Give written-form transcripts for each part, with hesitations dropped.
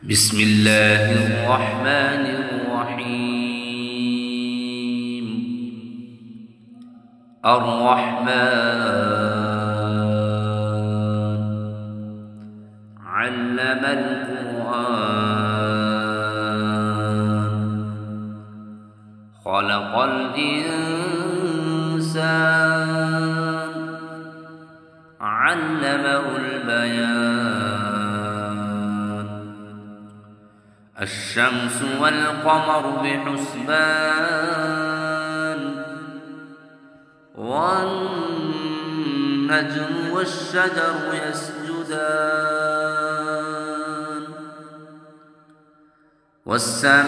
بسم الله الرحمن الرحيم. الرحمن علم القرآن خلق الإنسان علمه البيان. الشمس والقمر بحسبان والنجم والشجر يسجدان والسماء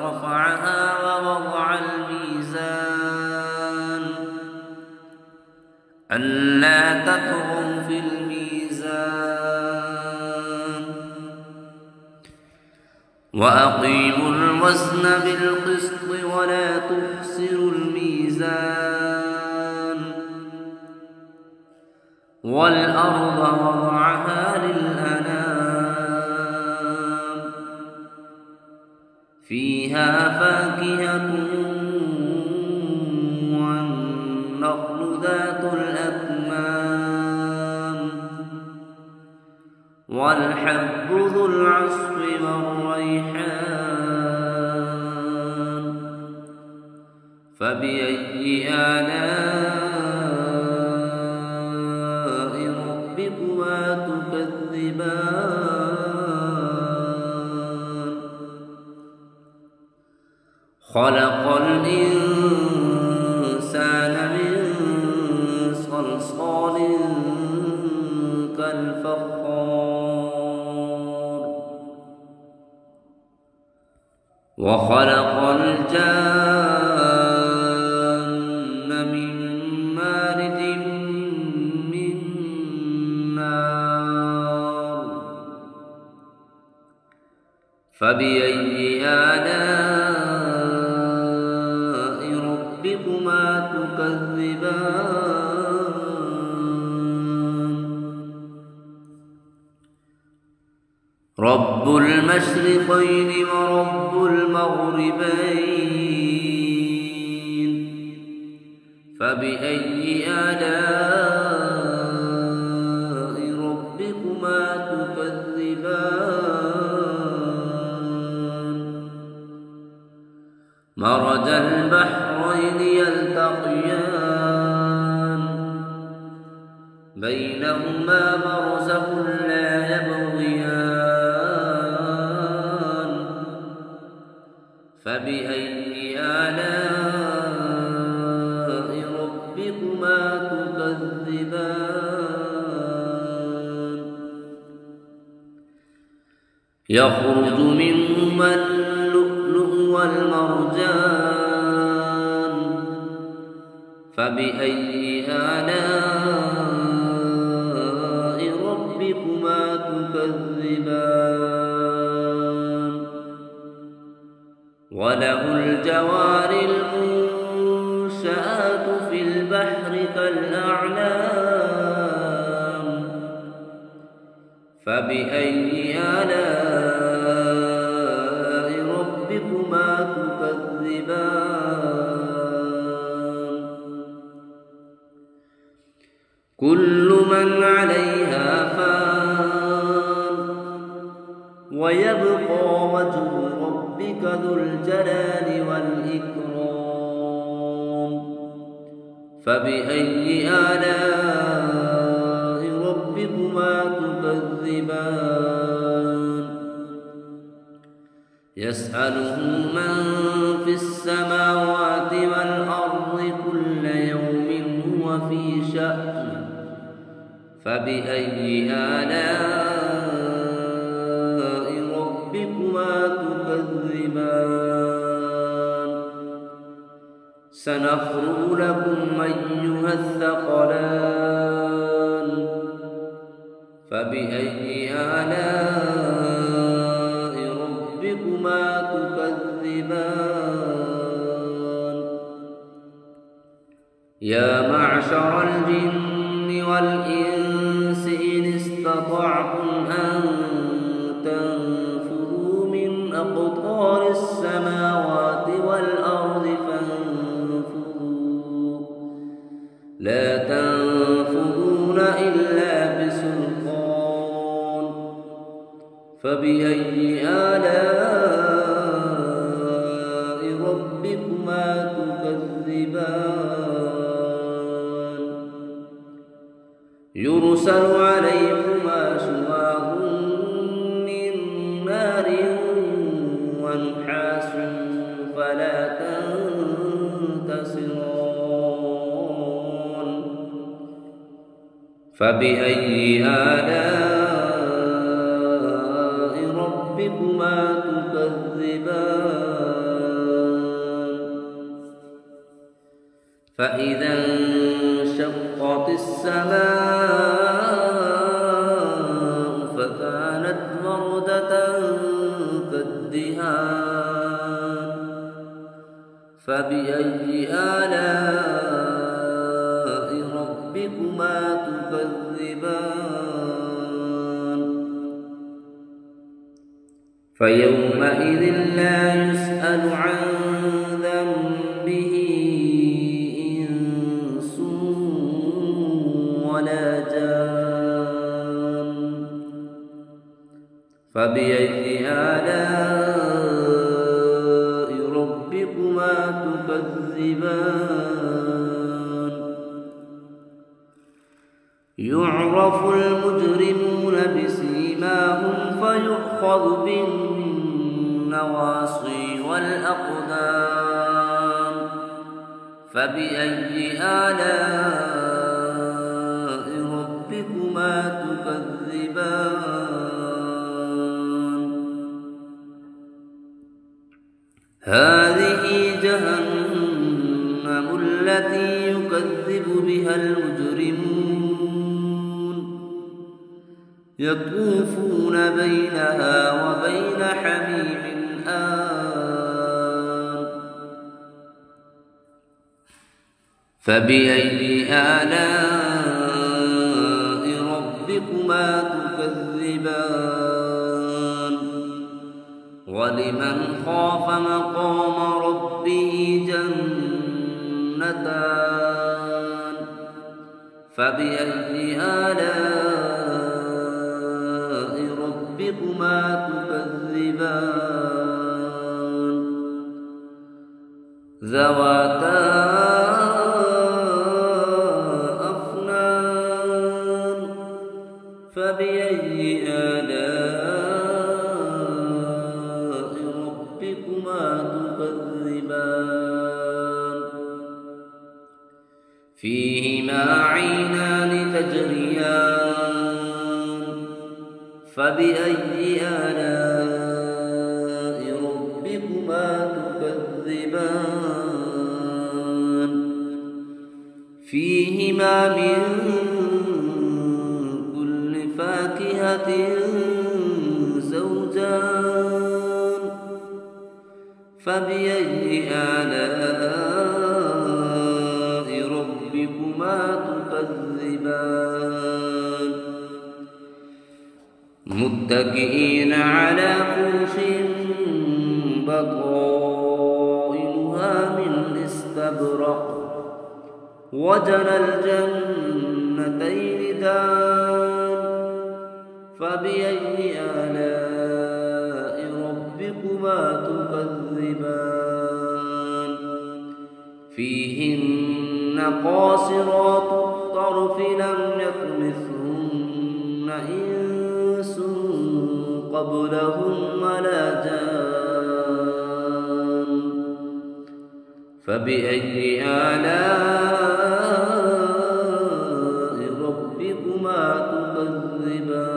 رفعها ووضع الميزان ألا تطغوا في الميزان وأقيموا الوزن بالقسط ولا تخسروا الميزان والأرض وضعها للأنام فيها فاكهة والنخل ذات الأكمام والحب ذو العصف والريحان فبأي آلاء ربكما تكذبان. خلق الإنسان من صلصال كالفخار وخلق الجان من مارد من نار فبأي آلاء ربكما تكذبان. رب المشرقين ورب المغربين فبأي آلاء ربكما تكذبان. مرج البحرين يلتقيان بينهما برزخ لا يبغيان فبأي آلاء ربكما تكذبان. يخرج منهما اللؤلؤ والمرجان فبأي آلاء ربكما تكذبان. وله الجوار المنشآت في البحر كالأعلام فبأي آلاء ربكما تكذبان. كل من عليها فان ويبقى وجه ربك ذو الجلال والإكرام فبأي آلاء ربكما تكذبان. يسأله من في السماوات والأرض كل يوم هو في شأن فبأي آلاء ربكما تكذبان. سنفرغ لكم أيها الثقلان فبأي آلاء ربكما تكذبان. يا معشر الجن والإنس إن استطعتم فبأي آلاء ربكما تكذبان يرسل عليكما شواظ من نار ونحاس فلا تنتصران فبأي آلاء ربكما تكذبان فإذا انشقت السماء فكانت وردة كالدهان فبأي آلاء ربكما تكذبان فيومئذ لا يسأل عن ذنبه إنس ولا جان فبأي آلاء ربكما تكذبان يعرف المجرمون بسيماهم فيؤخذ بالنواصي والأقدام فبأي آلاء ربكما تكذبان هذه جهنم التي يكذب بها المجرمون يطوفون بينها وبين حميم آن فبأي آلاء ربكما تكذبان ولمن خاف مقام ربه جنتان فبأي آلاء ربكما تكذبان ذواتا أفنان فبأي آلاء ربكما تكذبان فيهما عينان تجريان فبأي آلاء ربكما تكذبان فيهما من كل فاكهة زوجان فبأي آلاء ربكما تكذبان متكئين على فرش بطائنها من استبرق وجنى الجنتين دان فبأي آلاء ربكما تكذبان فيهن قاصرات الطرف لم يطمثهن إنس قبلهم ولا جان فبأي آلاء ربكما تكذبان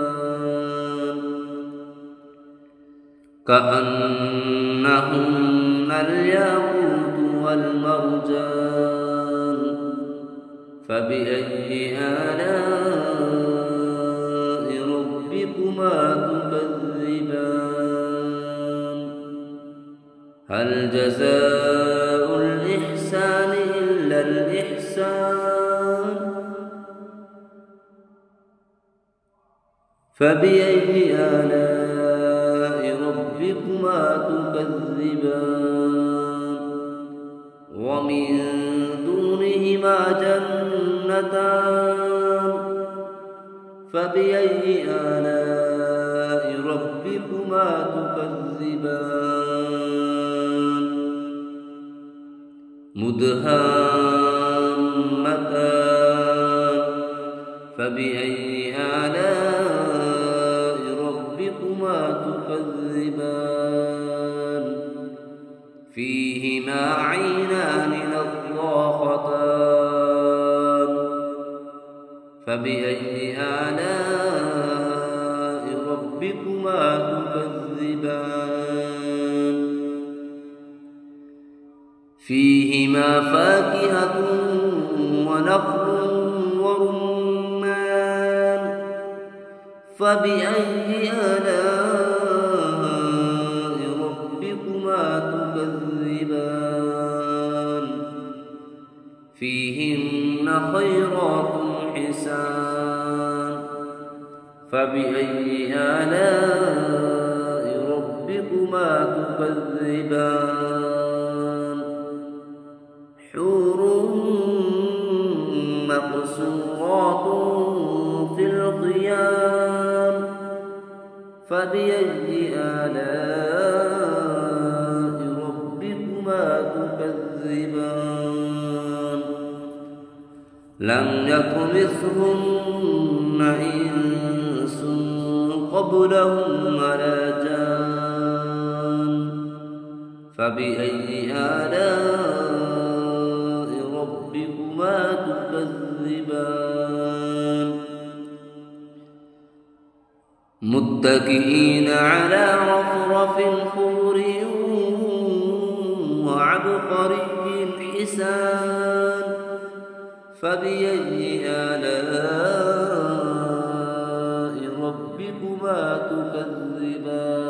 كأنهن الياقوت والمرجان فبأي آلاء ربكما تكذبان هل جزاء الإحسان إلا الإحسان فبأي آلاء ربكما تكذبان ومن دونهما جنتان فبأي آلاء ربكما تكذبان مدهامتان فبأي آلاء ربكما تكذبان فيهما عينان نضاختان فبأي آلاء ربكما تكذبان فيهما فاكهة ونخل ورمان فبأي آلاء ربكما تكذبان فيهن خيرات حسان فبأي آلاء ربكما تكذبان حور مقصورات في الخيام فبأي آلاء ربكما تكذبان لم يطمثهن إنس قبلهم ولا جان فبأي آلاء ربكما تكذبان متكئين على رفرف خضر وعبقري حسان فبأي آلاء ربكما تكذبان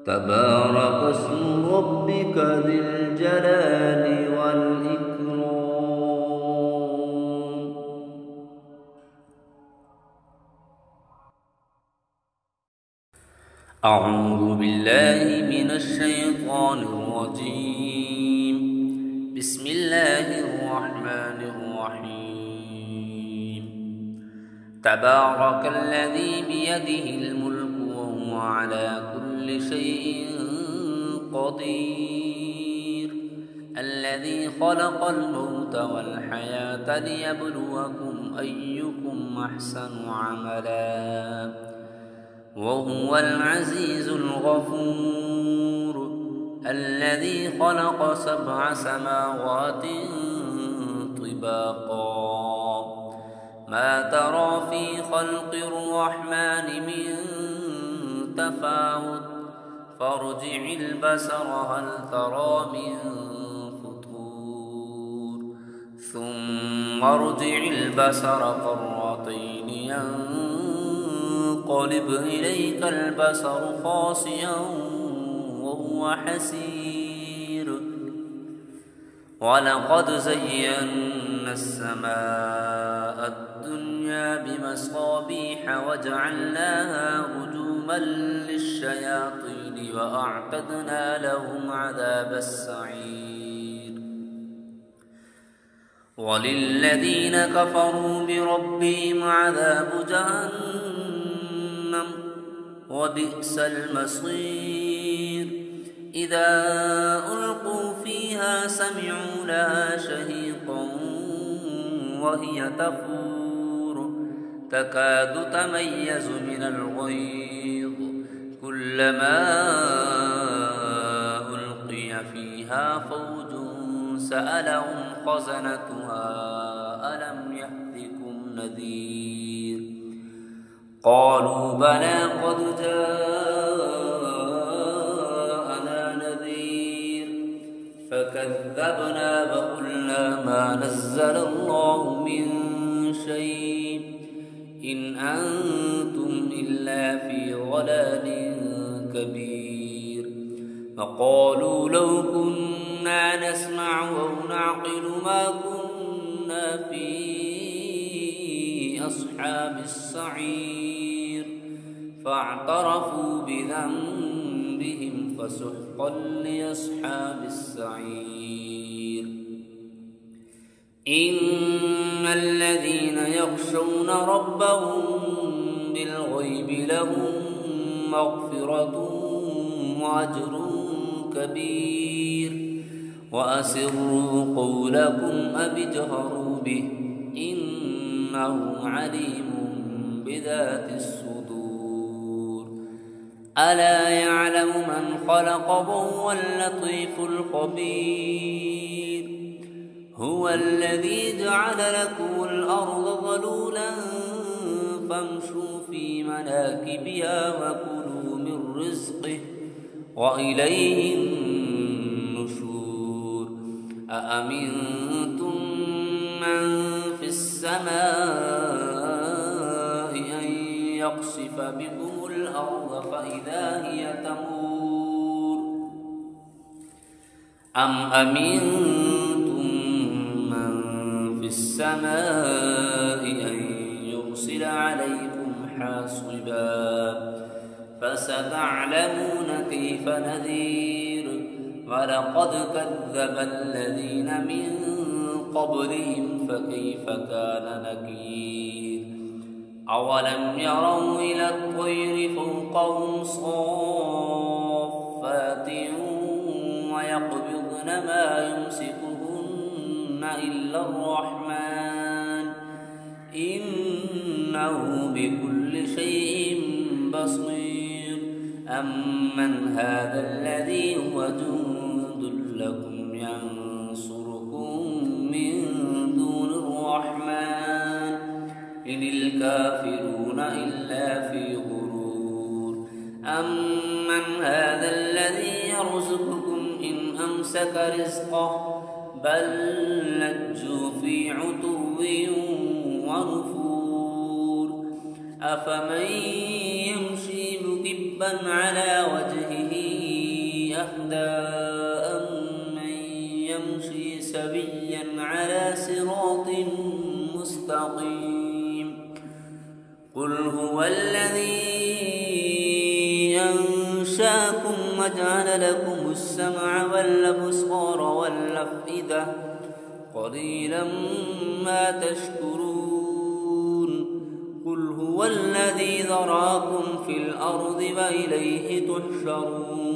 تبارك اسم ربك ذي الجلال والإكرام أعوذ بالله من الشيطان الرجيم بسم الله الرحمن الرحيم تبارك الذي بيده الملك وهو على كل شيء قدير الذي خلق الموت والحياة ليبلوكم أيكم أحسن عملا وهو العزيز الغفور الذي خلق 7 سماوات طباقا ما ترى في خلق الرحمن من تفاوت فارجع البصر هل ترى من فطور ثم ارجع البصر كرتين ينقلب إليك البصر خاسئا وهو حسير ولقد زينا السماء الدنيا بمصابيح وجعلناها رجوما للشياطين وأعتدنا لهم عذاب السعير وللذين كفروا بربهم عذاب جهنم وبئس المصير إذا ألقوا فيها سمعوا لها شهيقا وهي تفور تكاد تميز من الغيظ كلما ألقي فيها فوج سألهم خزنتها ألم يأتكم نذير قالوا بلى قد جاءنا نذير فكذبنا وقلنا ما نزل الله من شيء إن أنتم إلا في ضلال كبير وقالوا لو كنا نسمع أو نعقل ما كنا في أصحاب السعير فاعترفوا بذنبهم فسحقا لأصحاب السعير إن الذين يخشون ربهم بالغيب لهم مغفرة وأجر كبير وأسروا قولكم أو اجهروا به إنه عليم بذات الصدور ألا يعلم من خلق وهو اللطيف الخبير هو الذي جعل لكم الأرض ذلولا فامشوا في مناكبها وكلوا من رزقه وإليه النشور أأمنتم من في السماء أن يخسف بكم الأرض فإذا هي تمور أم أمنتم من في السماء أن يرسل عليكم حاصبا فستعلمون كيف نذير ولقد كذب الذين من قبلهم فكيف كان نكير أولم يروا إلى الطير فوقهم صافات ويقبضن ما يمسكهن إلا الرحمن إنه بكل شيء بصير أمن هذا الذي هو جند لكم ينصركم من دون الرحمن إن الكافرون إلا في غرور أمن هذا الذي يرزقكم إن أمسك رزقه بل لجوا في عتو ونفور أفمن يمشي مكبا على وجهه أهدى أمن يمشي سويا على صراط مستقيم قل هو الذي أنشاكم وجعل لكم السمع والأبصار والأفئدة قليلا ما تشكرون قل هو الذي ذراكم في الأرض وإليه تحشرون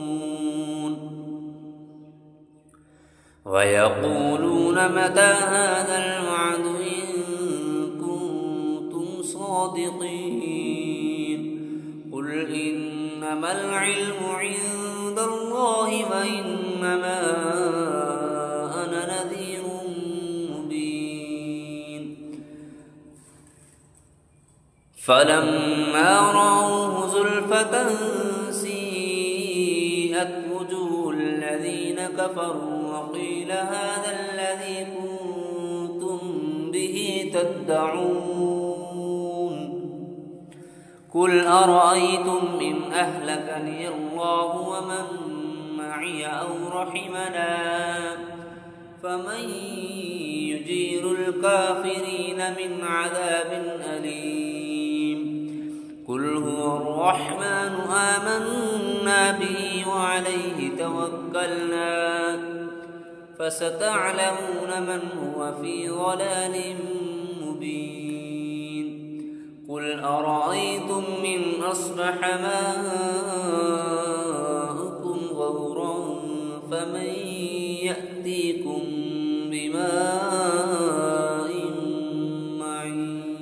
ويقولون متى هذا الوعد إن كنتم صادقين قل إنما العلم عند الله وإنما أنا نذير مبين فلما رأوه زلفة سيئت وجوه الذين كفروا وقيل هذا الذي كنتم به تدعون قل أرأيتم إن أهلكني الله ومن معي أو رحمنا فمن يجير الكافرين من عذاب أليم قل هو الرحمن آمنا به وعليه توكلنا فستعلمون من هو في ضلال مبين قل أرأيتم إن أصبح ماؤكم غورا فمن يأتيكم بماء معين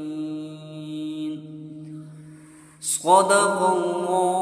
صدق الله